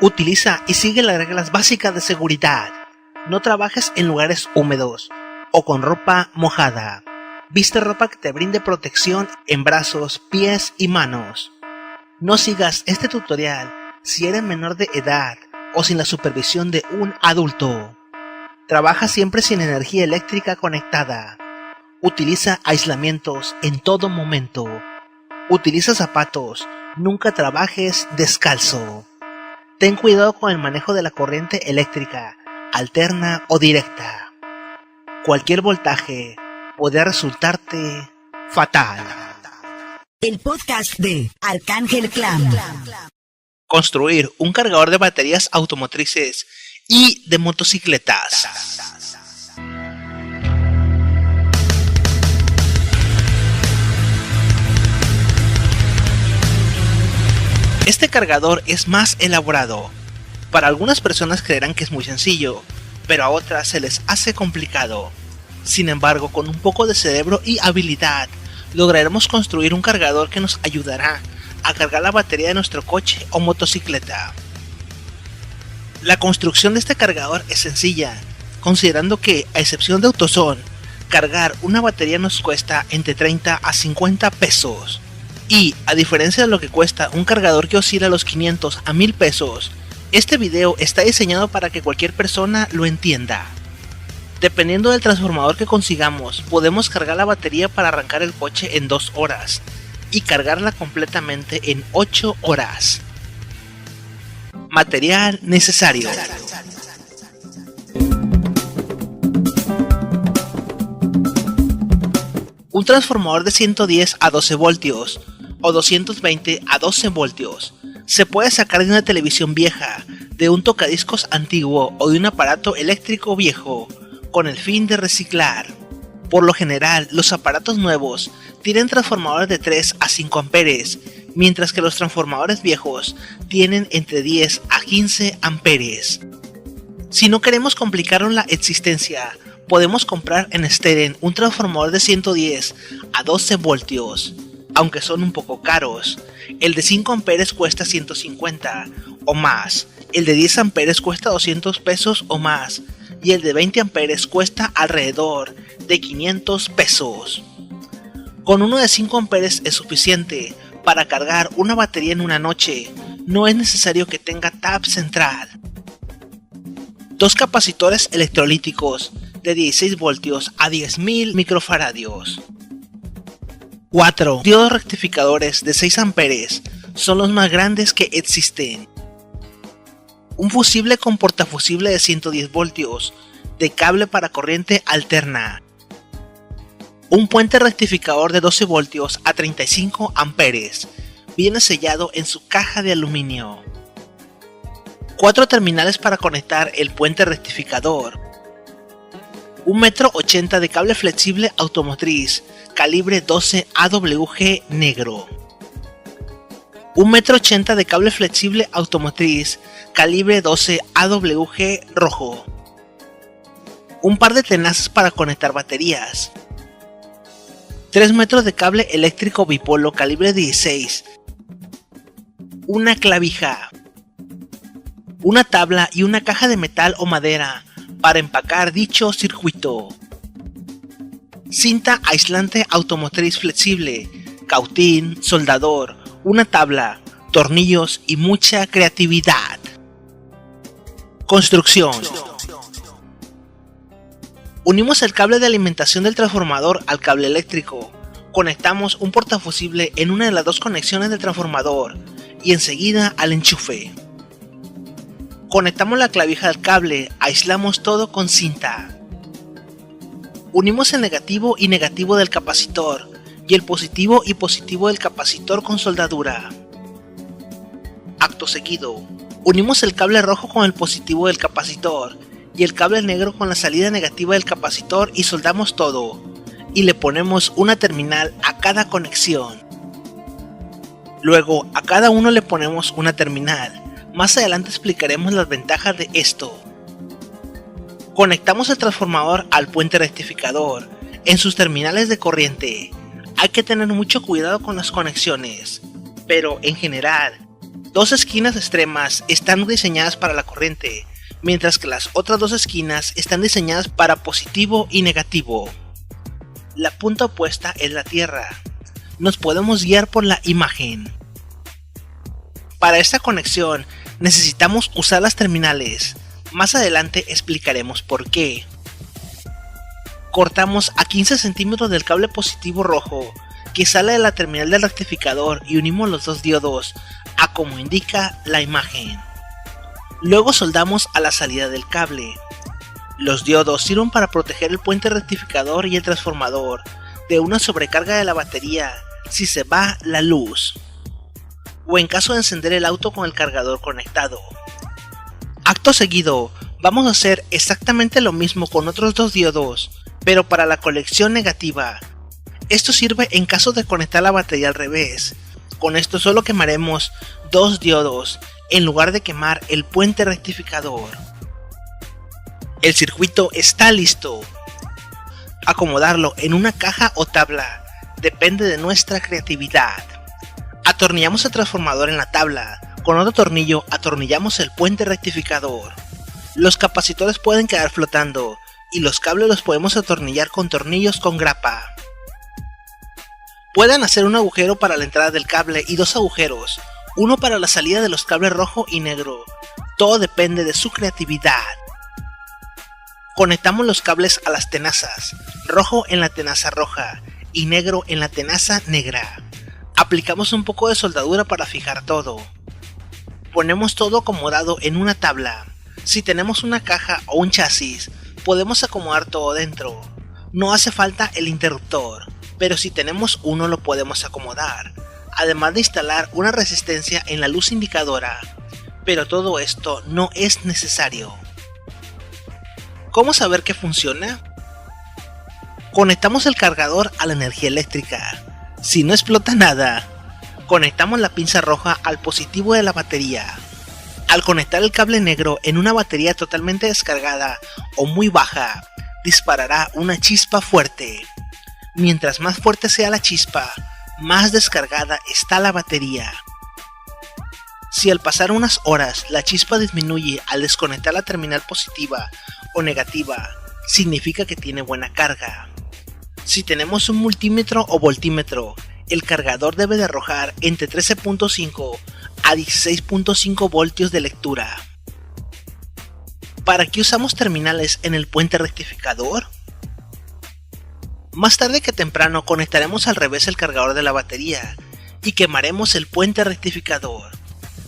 Utiliza y sigue las reglas básicas de seguridad. No trabajes en lugares húmedos o con ropa mojada. Viste ropa que te brinde protección en brazos, pies y manos. No sigas este tutorial si eres menor de edad o sin la supervisión de un adulto. Trabaja siempre sin energía eléctrica conectada. Utiliza aislamientos en todo momento. Utiliza zapatos. Nunca trabajes descalzo. Ten cuidado con el manejo de la corriente eléctrica, alterna o directa. Cualquier voltaje podría resultarte fatal. El podcast de Arcángel Clan. Construir un cargador de baterías automotrices y de motocicletas. Este cargador es más elaborado. Para algunas personas creerán que es muy sencillo, pero a otras se les hace complicado. Sin embargo, con un poco de cerebro y habilidad, lograremos construir un cargador que nos ayudará a cargar la batería de nuestro coche o motocicleta. La construcción de este cargador es sencilla, considerando que, a excepción de AutoZone, cargar una batería nos cuesta entre 30 a 50 pesos. Y, a diferencia de lo que cuesta un cargador que oscila los 500 a 1000 pesos, este video está diseñado para que cualquier persona lo entienda. Dependiendo del transformador que consigamos, podemos cargar la batería para arrancar el coche en 2 horas y cargarla completamente en 8 horas. Material necesario: un transformador de 110 a 12 voltios o 220 a 12 voltios. Se puede sacar de una televisión vieja, de un tocadiscos antiguo o de un aparato eléctrico viejo, con el fin de reciclar. Por lo general, los aparatos nuevos tienen transformadores de 3 a 5 amperes, mientras que los transformadores viejos tienen entre 10 a 15 amperes. Si no queremos complicarnos la existencia, podemos comprar en Steden un transformador de 110 a 12 voltios, aunque son un poco caros. El de 5 amperes cuesta 150 o más, el de 10 amperes cuesta 200 pesos o más, y el de 20 amperes cuesta alrededor de 500 pesos. Con uno de 5 amperes es suficiente para cargar una batería en una noche. No es necesario que tenga tap central. 2 capacitores electrolíticos de 16 voltios a 10.000 microfaradios. 4 diodos rectificadores de 6 amperes son los más grandes que existen. Un fusible con portafusible de 110 voltios de cable para corriente alterna. Un puente rectificador de 12 voltios a 35 amperes. Viene sellado en su caja de aluminio. 4 terminales para conectar el puente rectificador. 1,80 m de cable flexible automotriz calibre 12 AWG negro. 1,80 m de cable flexible automotriz calibre 12 AWG rojo. Un par de tenazas para conectar baterías. 3 metros de cable eléctrico bipolo calibre 16. Una clavija. Una tabla y una caja de metal o madera para empacar dicho circuito. Cinta aislante automotriz flexible, cautín, soldador, una tabla, tornillos y mucha creatividad. Construcción. Unimos el cable de alimentación del transformador al cable eléctrico. Conectamos un portafusible en una de las 2 conexiones del transformador y enseguida al enchufe. Conectamos la clavija al cable, aislamos todo con cinta. Unimos el negativo y negativo del capacitor y el positivo y positivo del capacitor con soldadura. Acto seguido, unimos el cable rojo con el positivo del capacitor y el cable negro con la salida negativa del capacitor y soldamos todo, y le ponemos una terminal a cada conexión. Luego a cada uno le ponemos una terminal. Más adelante explicaremos las ventajas de esto. Conectamos el transformador al puente rectificador en sus terminales de corriente. Hay que tener mucho cuidado con las conexiones, pero en general Dos esquinas extremas están diseñadas para la corriente, mientras que las otras dos esquinas están diseñadas para positivo y negativo. La punta opuesta es la Tierra. Nos podemos guiar por la imagen. Para esta conexión necesitamos usar las terminales. Más adelante explicaremos por qué. Cortamos a 15 centímetros del cable positivo rojo que sale de la terminal del rectificador y unimos los dos diodos a como indica la imagen. Luego soldamos a la salida del cable. Los diodos sirven para proteger el puente rectificador y el transformador de una sobrecarga de la batería si se va la luz, o en caso de encender el auto con el cargador conectado. Acto seguido, vamos a hacer exactamente lo mismo con otros dos diodos, pero para la conexión negativa. Esto sirve en caso de conectar la batería al revés. Con esto solo quemaremos dos diodos en lugar de quemar el puente rectificador. El circuito está listo. Acomodarlo en una caja o tabla depende de nuestra creatividad. Atornillamos el transformador en la tabla. Con otro tornillo atornillamos el puente rectificador. Los capacitores pueden quedar flotando y los cables los podemos atornillar con tornillos con grapa. Pueden hacer un agujero para la entrada del cable y dos agujeros, uno para la salida de los cables rojo y negro. Todo depende de su creatividad. Conectamos los cables a las tenazas, rojo en la tenaza roja y negro en la tenaza negra. Aplicamos un poco de soldadura para fijar todo. Ponemos todo acomodado en una tabla. Si tenemos una caja o un chasis, podemos acomodar todo dentro. No hace falta el interruptor, pero si tenemos uno lo podemos acomodar, además de instalar una resistencia en la luz indicadora. Pero todo esto no es necesario. ¿Cómo saber que funciona? Conectamos el cargador a la energía eléctrica. Si no explota nada, conectamos la pinza roja al positivo de la batería. Al conectar el cable negro en una batería totalmente descargada o muy baja, disparará una chispa fuerte. Mientras más fuerte sea la chispa, más descargada está la batería. Si al pasar unas horas la chispa disminuye al desconectar la terminal positiva o negativa, significa que tiene buena carga. Si tenemos un multímetro o voltímetro, el cargador debe de arrojar entre 13.5 a 16.5 voltios de lectura. ¿Para qué usamos terminales en el puente rectificador? Más tarde que temprano conectaremos al revés el cargador de la batería y quemaremos el puente rectificador.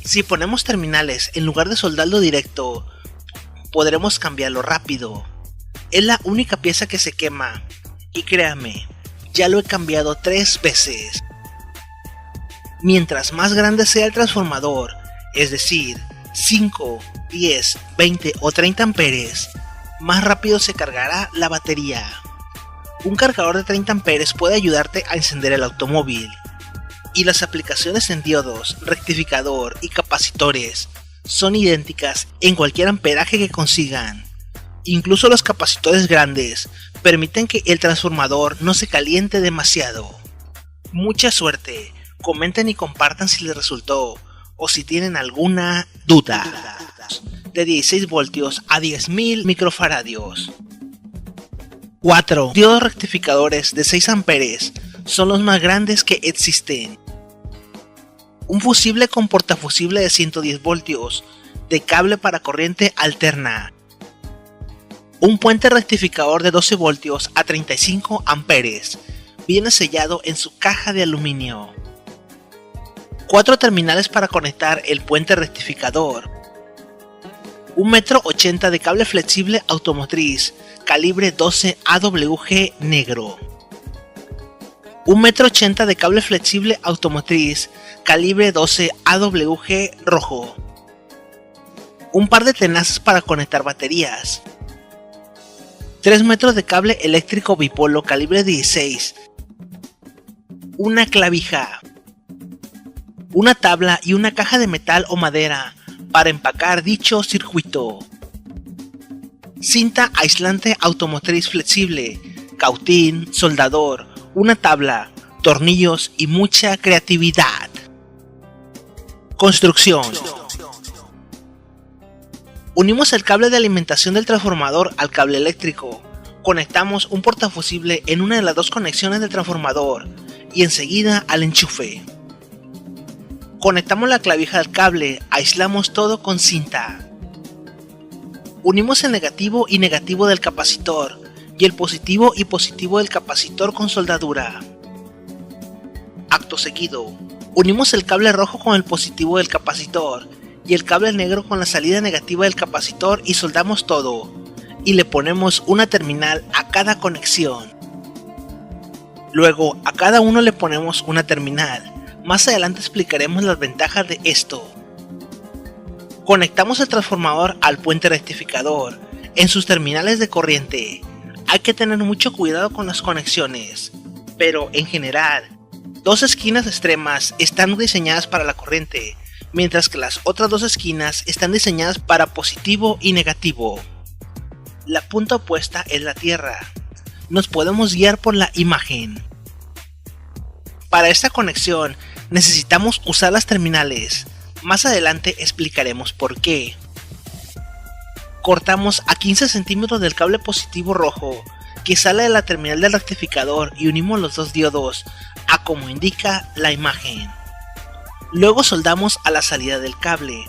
Si ponemos terminales en lugar de soldarlo directo, podremos cambiarlo rápido. Es la única pieza que se quema y créame, ya lo he cambiado 3 veces. Mientras más grande sea el transformador, es decir, 5, 10, 20 o 30 amperes, más rápido se cargará la batería. Un cargador de 30 amperes puede ayudarte a encender el automóvil. Y las aplicaciones en diodos, rectificador y capacitores son idénticas en cualquier amperaje que consigan. Incluso los capacitores grandes permiten que el transformador no se caliente demasiado. Mucha suerte, comenten y compartan si les resultó o si tienen alguna duda. De 16 voltios a 10.000 microfaradios. 4 diodos rectificadores de 6 amperes son los más grandes que existen. Un fusible con portafusible de 110 voltios de cable para corriente alterna. Un puente rectificador de 12 voltios a 35 amperes viene sellado en su caja de aluminio. 4 terminales para conectar el puente rectificador. 1,80 m de cable flexible automotriz calibre 12 AWG negro. 1,80 m de cable flexible automotriz calibre 12 AWG rojo. Un par de tenazas para conectar baterías. 3 metros de cable eléctrico bipolo calibre 16. Una clavija. Una tabla y una caja de metal o madera para empacar dicho circuito. Cinta aislante automotriz flexible, cautín, soldador, una tabla, tornillos y mucha creatividad. Construcción. Unimos el cable de alimentación del transformador al cable eléctrico. Conectamos un portafusible en una de las dos conexiones del transformador y enseguida al enchufe. Conectamos la clavija al cable, aislamos todo con cinta. Unimos el negativo y negativo del capacitor y el positivo y positivo del capacitor con soldadura. Acto seguido, unimos el cable rojo con el positivo del capacitor y el cable negro con la salida negativa del capacitor y soldamos todo, y le ponemos una terminal a cada conexión. Luego a cada uno le ponemos una terminal. Más adelante explicaremos las ventajas de esto. Conectamos el transformador al puente rectificador en sus terminales de corriente. Hay que tener mucho cuidado con las conexiones, pero en general, dos esquinas extremas están diseñadas para la corriente, mientras que las otras dos esquinas están diseñadas para positivo y negativo. La punta opuesta es la Tierra. Nos podemos guiar por la imagen. Para esta conexión necesitamos usar las terminales. Más adelante explicaremos por qué. Cortamos a 15 centímetros del cable positivo rojo que sale de la terminal del rectificador y unimos los dos diodos a como indica la imagen. Luego soldamos a la salida del cable.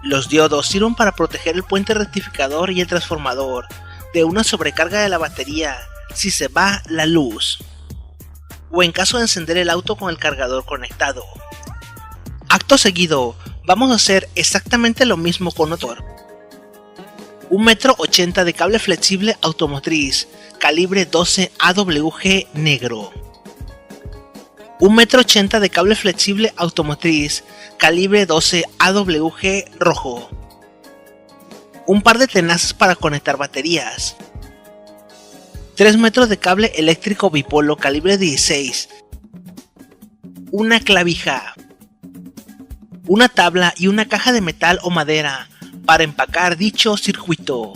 Los diodos sirven para proteger el puente rectificador y el transformador de una sobrecarga de la batería si se va la luz, o en caso de encender el auto con el cargador conectado. Acto seguido, vamos a hacer exactamente lo mismo con otro. 1,80 m de cable flexible automotriz, calibre 12 AWG negro. 1,80 m de cable flexible automotriz, calibre 12 AWG rojo. Un par de tenazas para conectar baterías. 3 metros de cable eléctrico bipolo calibre 16. Una clavija. Una tabla y una caja de metal o madera para empacar dicho circuito.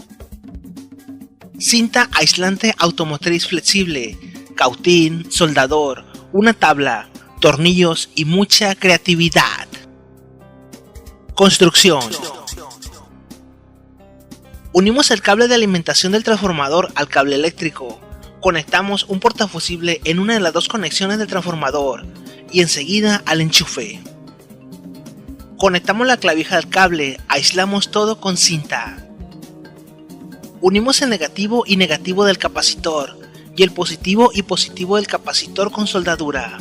Cinta aislante automotriz flexible, cautín, soldador, una tabla, tornillos y mucha creatividad. Construcción. Unimos el cable de alimentación del transformador al cable eléctrico. Conectamos un portafusible en una de las dos conexiones del transformador y enseguida al enchufe. Conectamos la clavija al cable, aislamos todo con cinta. Unimos el negativo y negativo del capacitor y el positivo y positivo del capacitor con soldadura.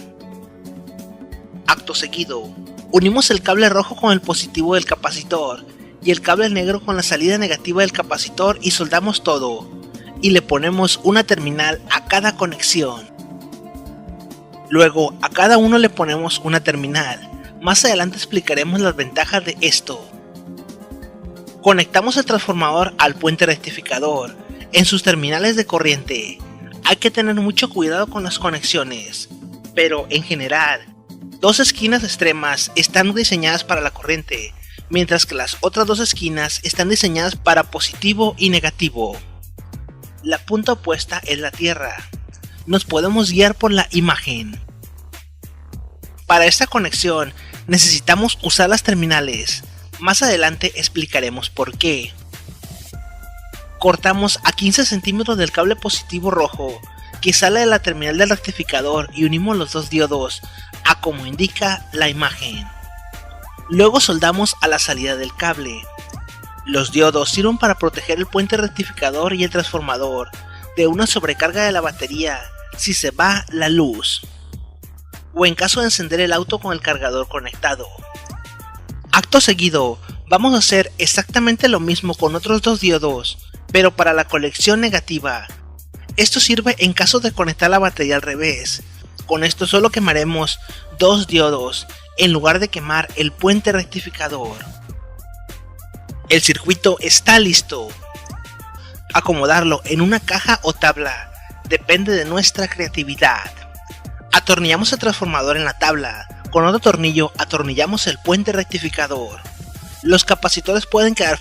Acto seguido, unimos el cable rojo con el positivo del capacitor y el cable negro con la salida negativa del capacitor y soldamos todo, y le ponemos una terminal a cada conexión. Luego a cada uno le ponemos una terminal. Más adelante explicaremos las ventajas de esto. Conectamos el transformador al puente rectificador en sus terminales de corriente. Hay que tener mucho cuidado con las conexiones, pero en general, dos esquinas extremas están diseñadas para la corriente, mientras que las otras dos esquinas están diseñadas para positivo y negativo. La punta opuesta es la Tierra. Nos podemos guiar por la imagen. Para esta conexión necesitamos usar las terminales. Más adelante explicaremos por qué. Cortamos a 15 centímetros del cable positivo rojo que sale de la terminal del rectificador y unimos los dos diodos a como indica la imagen. Luego soldamos a la salida del cable. Los diodos sirven para proteger el puente rectificador y el transformador de una sobrecarga de la batería si se va la luz, o en caso de encender el auto con el cargador conectado. Acto seguido, vamos a hacer exactamente lo mismo con otros dos diodos, pero para la conexión negativa. Esto sirve en caso de conectar la batería al revés. Con esto solo quemaremos dos diodos en lugar de quemar el puente rectificador. El circuito está listo. Acomodarlo en una caja o tabla depende de nuestra creatividad. Atornillamos el transformador en la tabla. Con otro tornillo atornillamos el puente rectificador. Los capacitores pueden quedar